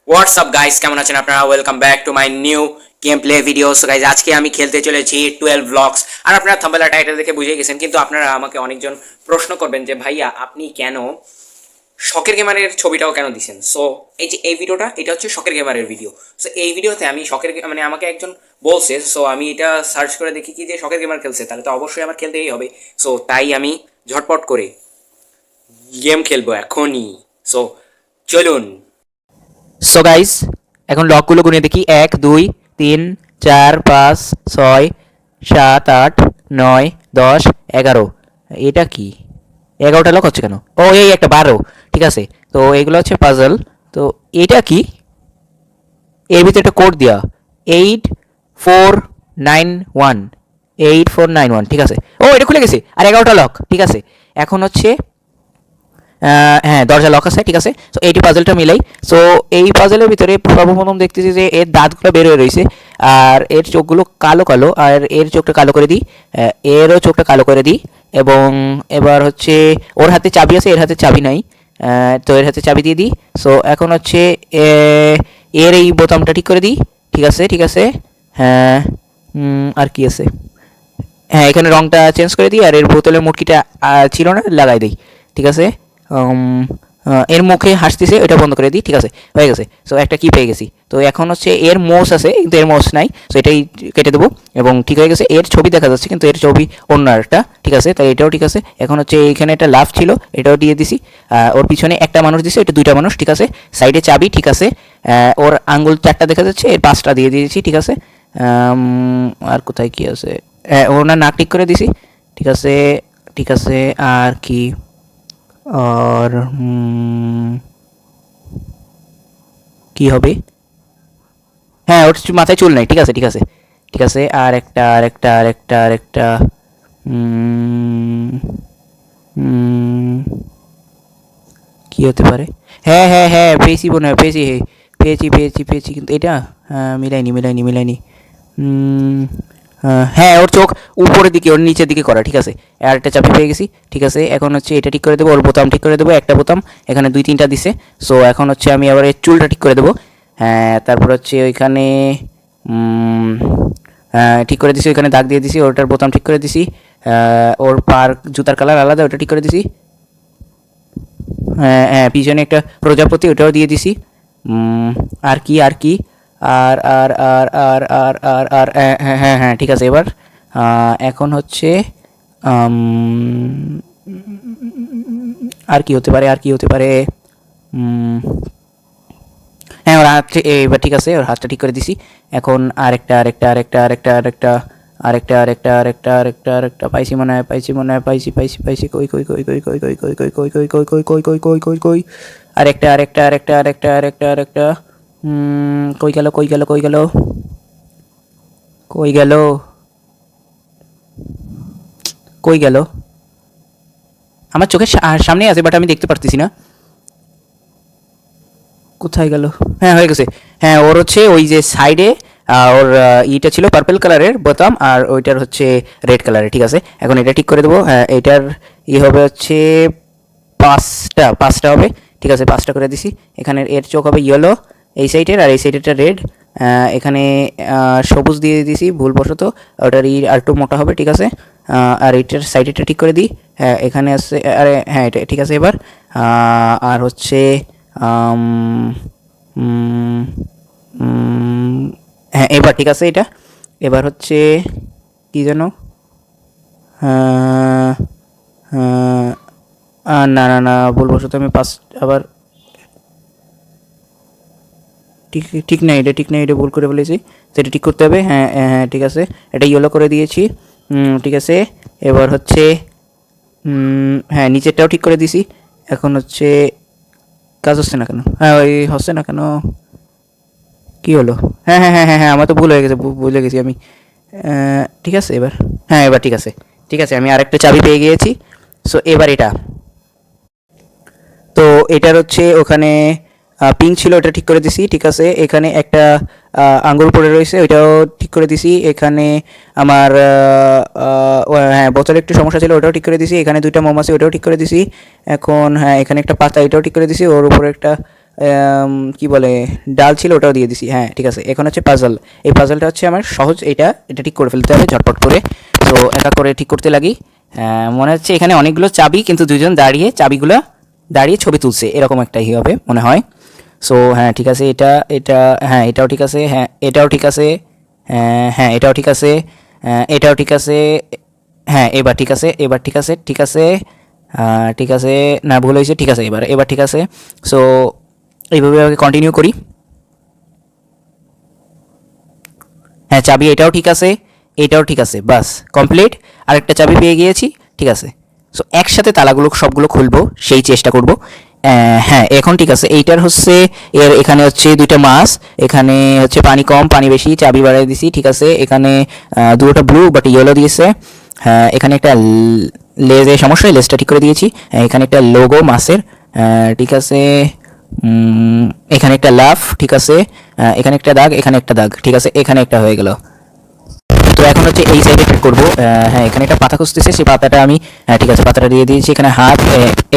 WhatsApp guys, কেমন আছেন আপনারা? Welcome back to my new game play video. So guys, আজকে আমি খেলতে চলেছি 12 ব্লকস। আর আপনারা থাম্বনেল টাইটেল দেখে বুঝে গেছেন, কিন্তু আপনারা আমাকে অনেকজন প্রশ্ন করবেন যে ভাইয়া আপনি কেন শখের গেমারের ছবিটাও কেন দিছেন। সো এই যে এই ভিডিওটা, এটা হচ্ছে শখের গেমারের ভিডিও। সো এই ভিডিওতে আমি মানে আমাকে একজন বলছে, সো আমি এটা সার্চ করে দেখি কি যে শখের গেমার খেলছে, তাহলে তো অবশ্যই আমার খেলতেই হবে। সো তাই আমি ঝটপট করে গেম খেলবো এখনই। সো চলুন। সো গাইস, এখন লকগুলো গুনে দেখি। 1 2 3 4 5 6 7 8 9 10 11। এটা কি? 11টা লক হচ্ছে কেন? ও এই একটা 12। ঠিক আছে, তো এইগুলো হচ্ছে পাজল। তো এটা কি? এর ভিতরে একটা কোড দেওয়া, 8491। 8491, ঠিক আছে। ও এটা খুলে গেছে, আর 11টা লক। ঠিক আছে, এখন হচ্ছে হ্যাঁ, দরজা লক আছে। ঠিক আছে, সো এইটি পাজলটা মিলাই। সো এই পাজলের ভিতরে সর্বপ্রথম দেখতেছি যে এর দাঁতগুলো বের হয়ে রয়েছে, আর এর চোখগুলো কালো কালো, আর এর চোখটা কালো করে দিই। এরও চোখটা কালো করে দিই। এবং এবার হচ্ছে ওর হাতে চাবি আছে, এর হাতে চাবি নাই। তো এর হাতে চাবি দিয়ে দিই। সো এখন হচ্ছে এর এই বোতামটা ঠিক করে দিই। ঠিক আছে, ঠিক আছে। হ্যাঁ, আর কি আছে? হ্যাঁ, এখানে রংটা চেঞ্জ করে দিই, আর এর বোতলের মুটকিটা ছিল না, লাগাই দিই। ঠিক আছে। এর মুখে হাসতেছে, এটা বন্ধ করে দিই। ঠিক আছে, হয়ে গেছে। সো একটা কি পেয়ে গেছি। তো এখন হচ্ছে এর মোস আছে, কিন্তু এর মোস নাই। সো এটাই কেটে দেবো, এবং ঠিক হয়ে গেছে। এর ছবি দেখা যাচ্ছে, কিন্তু এর ছবি অন্য একটা। ঠিক আছে, তাই এটাও ঠিক আছে। এখন হচ্ছে এইখানে একটা লাভ ছিল, এটাও দিয়ে দিছি। ওর পিছনে একটা মানুষ দিছে, এটা দুইটা মানুষ। ঠিক আছে, সাইডে চাবি। ঠিক আছে, ওর আঙ্গুল 4টা দেখা যাচ্ছে, এর 5টা দিয়ে দিয়েছি। ঠিক আছে। আর কোথায় কি আছে? ওনার নাক ঠিক করে দিছি। ঠিক আছে, ঠিক আছে। আর কি? আর কি হবে? হ্যাঁ, ওর মাথায় চুল নাই। ঠিক আছে, ঠিক আছে, ঠিক আছে। আর একটা, আর একটা, আর একটা, আর একটা। উম, উম, কি হতে পারে? হ্যাঁ, হ্যাঁ, হ্যাঁ, পেয়েছি মনে হয়, পেয়েছি। পেয়েছি, পেয়েছি, পেয়েছি, কিন্তু এটা মিলাইনি, মিলাইনি, মিলাইনি। উম, হ্যাঁ, ওর চোখ উপরের দিকে, ওর নিচের দিকে করা। ঠিক আছে, আর একটা চাবি পেয়ে গেছি। ঠিক আছে, এখন হচ্ছে এটা ঠিক করে দেবো, ওর বোতাম ঠিক করে দেবো। একটা বোতাম, এখানে 2 3টা দিছে। সো এখন হচ্ছে আমি আবার এর চুলটা ঠিক করে দেবো। হ্যাঁ, তারপর হচ্ছে ওইখানে ঠিক করে দিছি, ওইখানে দাগ দিয়ে দিছি, ওটার বোতাম ঠিক করে দিছি। ওর পার জুতার কালার আলাদা, ওটা ঠিক করে দিছি। হ্যাঁ, হ্যাঁ, পিছনে একটা প্রজাপতি, ওটাও দিয়ে দিছি। আর কি? আর কি? আর হ্যাঁ, হ্যাঁ, হ্যাঁ, হ্যাঁ, ঠিক আছে। এবার এখন হচ্ছে আম, আর কি হতে পারে? আর কি হতে পারে? উম, হ্যাঁ, ওর হাত এবার ঠিক আছে, ওর হাতটা ঠিক করে দিছি। এখন আরেকটা, আরেকটা, আরেকটা, আরেকটা, আরেকটা, আরেকটা, আরেকটা, আরেকটা, আরেকটা, আরেকটা পাইছি মনে হয়, পাইছি মনে হয়, পাইছি, পাইছি, পাইছি। কই, কই, কই, কই, কই, কই, কই, কই, কই, কই, কই, কই, কই, কই, কই, কই, কই। আরেকটা, আরেকটা, আরেকটা, আরেকটা, আরেকটা, আরেকটা। কই গেল? কই গেল? কই গেল? কই গেল? কই গেল? আমার চোখের সামনেই আছে, বাট আমি দেখতে পারতেছি না। কোথায় গেল? হ্যাঁ, হয়ে গেছে। হ্যাঁ, ওর হচ্ছে ওই যে সাইডে ওর ইটা ছিল পার্পল কালারের বোতাম, আর ওইটার হচ্ছে রেড কালারের। ঠিক আছে, এখন এটা ঠিক করে দেবো। হ্যাঁ, এটার হবে হচ্ছে 5টা হবে। ঠিক আছে, 5টা করে দিছি। এখানে এর চোখ হবে ইয়েলো এই সাইডের, আর এই সাইডেরটা রেড। এখানে সবুজ দিয়ে দিছি ভুলবশত, ওটার আর একটু মোটা হবে। ঠিক আছে, আর এইটার সাইডেরটা ঠিক করে দিই। হ্যাঁ, এখানে আছে, আরে হ্যাঁ, এটা ঠিক আছে। এবার আর হচ্ছে আম, উম, উম, হ্যাঁ, এবার ঠিক আছে এটা। এবার হচ্ছে কি যেন? আহ, আহ, না, না, না, ভুলবশত আমি পাস আবার ঠিক ঠিক নাই, এটা ঠিক নাই, এটা ভুল করে ফেলেছি। সেটা ঠিক করতে হবে। হ্যাঁ, হ্যাঁ, ঠিক আছে, এটা ইয়েলো করে দিয়েছি। ঠিক আছে, এবার হচ্ছে হ্যাঁ, নিচেরটাও ঠিক করে দিছি। এখন হচ্ছে কাজ হচ্ছে না কেন? হ্যাঁ, ওই হচ্ছে না কেন? কি হলো? হ্যাঁ, হ্যাঁ, হ্যাঁ, হ্যাঁ, হ্যাঁ, আমার তো ভুল হয়ে গেছে, ভুলে গেছি আমি। ঠিক আছে এবার। হ্যাঁ, এবার ঠিক আছে। ঠিক আছে, আমি আরেকটা চাবি পেয়ে গিয়েছি। সো এবার এটা, তো এটার হচ্ছে ওখানে পিঙ্ক ছিল, ওটা ঠিক করে দিছি। ঠিক আছে, এখানে একটা আঙ্গুর পড়ে রয়েছে, ওইটাও ঠিক করে দিছি। এখানে আমার হ্যাঁ, বোতলে একটু সমস্যা ছিল, ওটাও ঠিক করে দিছি। এখানে 2টা মৌমাছি, ওটাও ঠিক করে দিছি। এখন হ্যাঁ, এখানে একটা পাতা, এটাও ঠিক করে দিছি। ওর উপরে একটা কি বলে ডাল ছিল ওটাও দিয়ে দিছি। হ্যাঁ ঠিক আছে, এখন হচ্ছে পাজল। এই পাজলটা হচ্ছে আমার সহজ, এটা ঠিক করে ফেলতে হবে ঝটপট করে। তো একা করে ঠিক করতে লাগি। মনে হচ্ছে এখানে অনেকগুলো চাবি, কিন্তু দুজন দাঁড়িয়ে চাবিগুলো দাঁড়িয়ে ছবি তুলছে, এরকম একটা হবে মনে হয়। সো হ্যাঁ ঠিক আছে, এটা হ্যাঁ এটাও ঠিক আছে, হ্যাঁ এটাও ঠিক আছে, হ্যাঁ এটাও ঠিক আছে, এটাও ঠিক আছে, হ্যাঁ এবার ঠিক আছে, এবার ঠিক আছে, ঠিক আছে, ঠিক আছে, না ভুল হয়েছে, ঠিক আছে, এবার ঠিক আছে। সো এইভাবে কন্টিনিউ করি। হ্যাঁ চাবি এটাও ঠিক আছে, এটাও ঠিক আছে, বাস কমপ্লিট। আরেকটা চাবি পেয়ে গিয়েছি, ঠিক আছে। সো একসাথে তালাগুলো সবগুলো খুলবো, সেই চেষ্টা করব। হ্যাঁ এখন ঠিক আছে, এইটার হচ্ছে এখানে হচ্ছে দুইটা মাছ, এখানে হচ্ছে পানি কম পানি বেশি, চাবি বাড়াই দিছি, ঠিক আছে। এখানে দুটোটা ব্লু বাট ইয়েলো দিয়েছে। হ্যাঁ এখানে একটা লেজে সমস্যা, লেজটা ঠিক করে দিয়েছি। এখানে একটা লোগো মাছের, ঠিক আছে। এখানে একটা লাফ, ঠিক আছে। এখানে একটা দাগ, এখানে একটা দাগ, ঠিক আছে, এখানে একটা হয়ে গেল। তো এখন হচ্ছে এই সাইডে ঠিক করবো। হ্যাঁ এখানে একটা পাতা খুঁজতেছে, সেই পাতাটা আমি, হ্যাঁ ঠিক আছে পাতাটা দিয়ে দিয়েছি। এখানে হাত,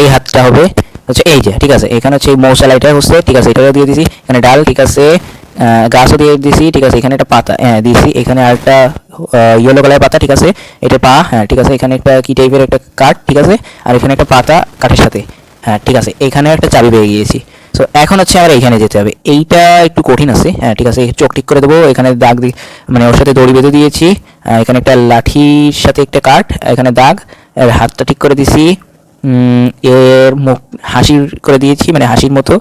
এই হাতটা হবে হচ্ছে এই যে, ঠিক আছে। এখানে হচ্ছে এই মশলাইটা হচ্ছে, ঠিক আছে, এটাও দিয়ে দিয়েছি। এখানে ডাল, ঠিক আছে, গাছও দিয়ে দিয়েছি, ঠিক আছে। এখানে একটা পাতা, হ্যাঁ দিয়েছি। এখানে আরেকটা ইয়েলো কালারের পাতা, ঠিক আছে, এটা পা, হ্যাঁ ঠিক আছে। এখানে একটা কি টাইপের একটা কাঠ, ঠিক আছে, আর এখানে একটা পাতা কাঠের সাথে, হ্যাঁ ঠিক আছে। এখানে একটা চাবি পেয়ে গিয়েছি। সো এখন হচ্ছে আমার এইখানে যেতে হবে, এইটা একটু কঠিন আছে, হ্যাঁ ঠিক আছে। চোখ ঠিক করে দেবো, এখানে দাগ মানে ওর সাথে দড়ি বেঁধে দিয়েছি। এখানে একটা লাঠির সাথে একটা কাঠ, এখানে দাগ, এর হাতটা ঠিক করে দিছি। এর মুখ হাসির করে দিয়েছি, মানে হাসির মতো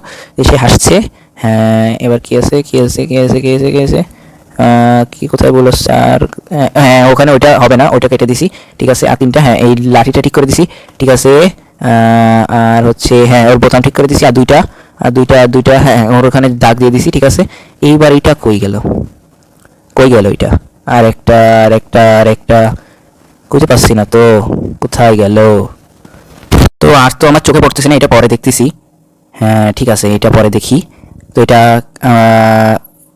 সে হাসছে। হ্যাঁ এবার কি আছে, কি আছে, কি আছে, কি আছে, কি আছে, কি কোথায় বলো স্যার? হ্যাঁ ওখানে ওইটা হবে না, ওইটা কেটে দিছি, ঠিক আছে। আর তিনটা, হ্যাঁ এই লাঠিটা ঠিক করে দিছি, ঠিক আছে। আর হচ্ছে হ্যাঁ ওর বোতাম ঠিক করে দিছি, আর দুইটা, হ্যাঁ ওর ওখানে দাগ দিয়ে দিছি, ঠিক আছে। এইবার এটা কই গেল, কই গেল এটা? আর একটা খুঁজে পাচ্ছি না তো, কোথায় গেল? তো আর তো আমার চোখে পড়তেছে না, এটা পরে দেখতেছি। হ্যাঁ ঠিক আছে, এটা পরে দেখি। তো এটা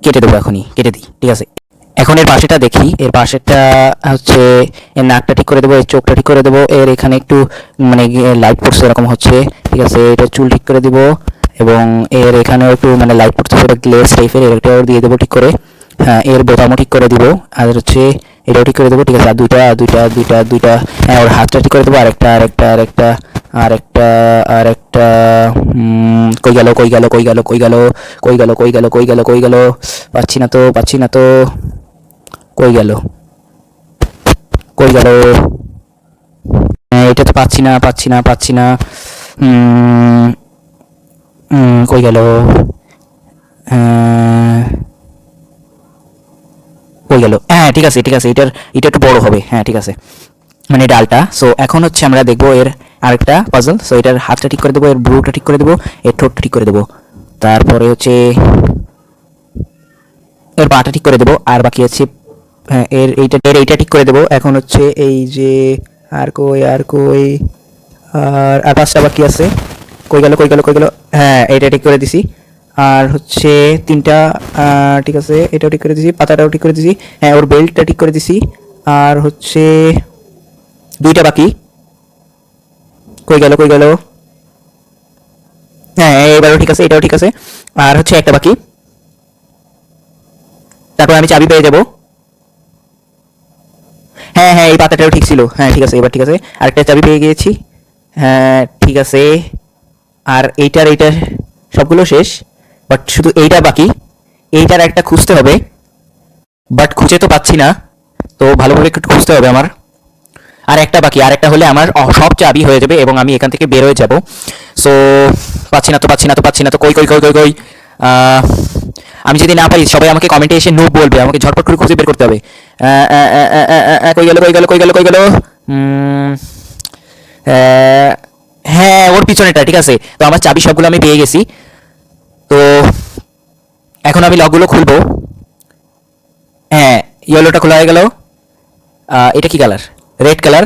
কেটে দেবো, এখনই কেটে দিই, ঠিক আছে। এখন এর পাশেটা দেখি, এর পাশেরটা হচ্ছে এর নাকটা ঠিক করে দেবো, এর চোখটা ঠিক করে দেবো, এর এখানে একটু মানে লাইট পড়ছে এরকম হচ্ছে, ঠিক আছে। এটা চুল ঠিক করে দিব, এবং এর এখানেও একটু মানে লাইট পড়ছে, এটা গ্লেজ টাইপের, এটাও দিয়ে দেবো ঠিক করে। হ্যাঁ এর বোতামও ঠিক করে দিব, আর হচ্ছে এটাও ঠিক করে দেবো, ঠিক আছে। আর দুইটা, হ্যাঁ ওর হাতটা ঠিক করে দেবো। আরেকটা কই গেল? পাচ্ছি না তো, কই গেল? এটা তো পাচ্ছি না। কই গেল? কই গেল? হ্যাঁ ঠিক আছে, এটা একটু বড় হবে, হ্যাঁ ঠিক আছে, মানে ডালটা। সো এখন হচ্ছে আমরা দেখবো এর আরেকটা পাজল। সো এটার হাতটা ঠিক করে দেবো, এর ব্রুটা ঠিক করে দেবো, এর ঠোঁটটা ঠিক করে দেবো, তারপরে হচ্ছে এর পাটা ঠিক করে দেবো, আর বাকি আছে হ্যাঁ এইটা ঠিক করে দেবো। এখন হচ্ছে এই যে আর পাঁচটা বাকি আছে। কই গেল? হ্যাঁ এটা ঠিক করে দিছি। আর হচ্ছে তিনটা, ঠিক আছে, এটাও ঠিক করে দিছি, পাতাটাও ঠিক করে দিছি, হ্যাঁ ওর বেল্টটা ঠিক করে দিছি। আর হচ্ছে দুইটা বাকি। কই গেল? হ্যাঁ এবারও ঠিক আছে, এটাও ঠিক আছে। আর হচ্ছে একটা বাকি, তারপর আমি চাবি পেয়ে যাব। হ্যাঁ এই পাতাটাও ঠিক ছিল, হ্যাঁ ঠিক আছে, এবার ঠিক আছে। আরেকটা চাবি পেয়ে গিয়েছি, হ্যাঁ ঠিক আছে। আর এইটার সবগুলো শেষ, বাট শুধু এইটা বাকি। এইটার একটা খুঁজতে হবে, বাট খুঁজে তো পাচ্ছি না, তো ভালোভাবে একটু খুঁজতে হবে আমার। আর একটা বাকি, আর একটা হলে আমার সব চাবি হয়ে যাবে এবং আমি এখান থেকে বের হয়ে যাব। সো পাচ্ছি না তো, কই? আমি যদি না পাই সবাই আমাকে কমেন্টে এসে নো বলবে, আমাকে ঝটপট করে খুঁজে বের করতে হবে। কই গেল? হ্যাঁ ওর পিছনেটা, ঠিক আছে। তো আমার চাবি সবগুলো আমি পেয়ে গেছি। তো এখন আমি লকগুলো খুলবো। হ্যাঁ ইয়েলোটা খোলা হয়ে গেল। এটা কি কালার? Red colour.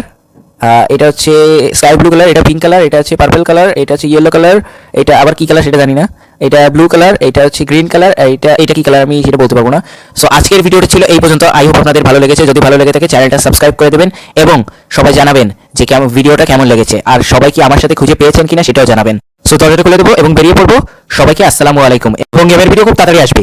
এটা হচ্ছে স্কাই ব্লু কালার, এটা পিঙ্ক কালার, এটা হচ্ছে পার্পল কালার, এটা হচ্ছে ইয়েলো কালার, এটা আবার কি কালার সেটা জানি না, এটা ব্লু কালার, এটা হচ্ছে গ্রিন কালার, এটা কি কালার আমি সেটা বলতে পারবো না। সো আজকের ভিডিওটা ছিল এই পর্যন্ত। আই হোপ আপনাদের ভালো লেগেছে। যদি ভালো লেগে থাকে চ্যানেলটা সাবস্ক্রাইব করে দেবেন, এবং সবাই জানাবেন যে ভিডিওটা কেমন লেগেছে, আর সবাই কি আমার সাথে খুঁজে পেয়েছেন কিনা সেটাও জানাবেন। সো দরজাটা খুলে দেবো এবং বেরিয়ে পড়বো। সবাইকে আসসালামু আলাইকুম, এবং গেমের ভিডিও খুব তাড়াতাড়ি আসবে।